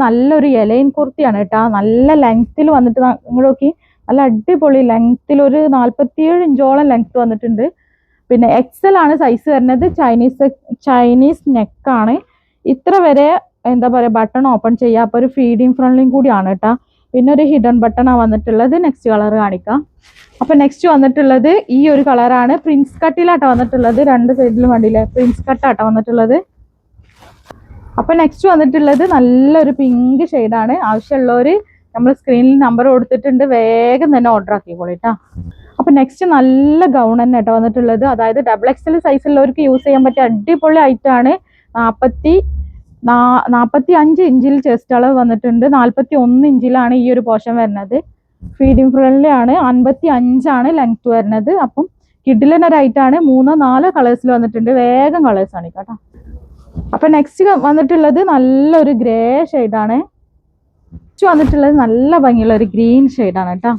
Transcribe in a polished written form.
നല്ലൊരു എലൈൻ കുർത്തിയാണ് കേട്ടോ. നല്ല ലെങ്ത്തിൽ വന്നിട്ട് നിങ്ങൾ നോക്കി, നല്ല അടിപൊളി ലെങ്ത്തിൽ ഒരു 47 ഇഞ്ചോളം ലെങ്ത് വന്നിട്ടുണ്ട്. പിന്നെ എക്സൽ ആണ് സൈസ് വരുന്നത്. ചൈനീസ് നെക്കാണ്. ഇത്ര വരെ എന്താ പറയുക ബട്ടൺ ഓപ്പൺ ചെയ്യുക. അപ്പോൾ ഒരു ഫീഡിങ് ഫ്രണ്ട്ലിയും കൂടിയാണ് കേട്ടോ. പിന്നെ ഒരു ഹിഡൻ ബട്ടണാണ് വന്നിട്ടുള്ളത്. നെക്സ്റ്റ് കളർ കാണിക്കാം. അപ്പോൾ നെക്സ്റ്റ് വന്നിട്ടുള്ളത് ഈ ഒരു കളറാണ്. പ്രിൻസ് കട്ടിലാട്ടോ വന്നിട്ടുള്ളത്. രണ്ട് സൈഡിലും കണ്ടില്ലേ, പ്രിൻസ് കട്ടാട്ടോ വന്നിട്ടുള്ളത്. അപ്പോൾ നെക്സ്റ്റ് വന്നിട്ടുള്ളത് നല്ലൊരു പിങ്ക് ഷെയ്ഡാണ്. ആവശ്യമുള്ളവർ നമ്മൾ സ്ക്രീനിൽ നമ്പർ കൊടുത്തിട്ടുണ്ട്, വേഗം തന്നെ ഓർഡർ ആക്കിക്കോളിട്ടാ. അപ്പോൾ നെക്സ്റ്റ് നല്ല ഗൗൺ തന്നെ കേട്ടോ വന്നിട്ടുള്ളത്. അതായത് XXL സൈസുള്ളവർക്ക് യൂസ് ചെയ്യാൻ പറ്റിയ അടിപൊളി ഐറ്റാണ്. 45 ഇഞ്ചിൽ ചെസ്റ്റ് അളവ് വന്നിട്ടുണ്ട്. 41 ഇഞ്ചിലാണ് ഈ ഒരു പോർഷൻ വരുന്നത്. ഫീഡിങ് ഫ്രണ്ട്ലി ആണ്. 55 ആണ് ലെങ്ത് വരുന്നത്. അപ്പം കിഡിലിൻ്റെ ഒരു ഐറ്റാണ്. 3-4 കളേഴ്സിൽ വന്നിട്ടുണ്ട്. വേഗം കളേഴ്സാണ് കേട്ടോ. അപ്പോൾ നെക്സ്റ്റ് വന്നിട്ടുള്ളത് നല്ലൊരു ഗ്രേ ഷെയ്ഡാണ്. നെക്സ്റ്റ് വന്നിട്ടുള്ളത് നല്ല ഭംഗിയുള്ള ഒരു ഗ്രീൻ ഷെയ്ഡാണ് കേട്ടോ.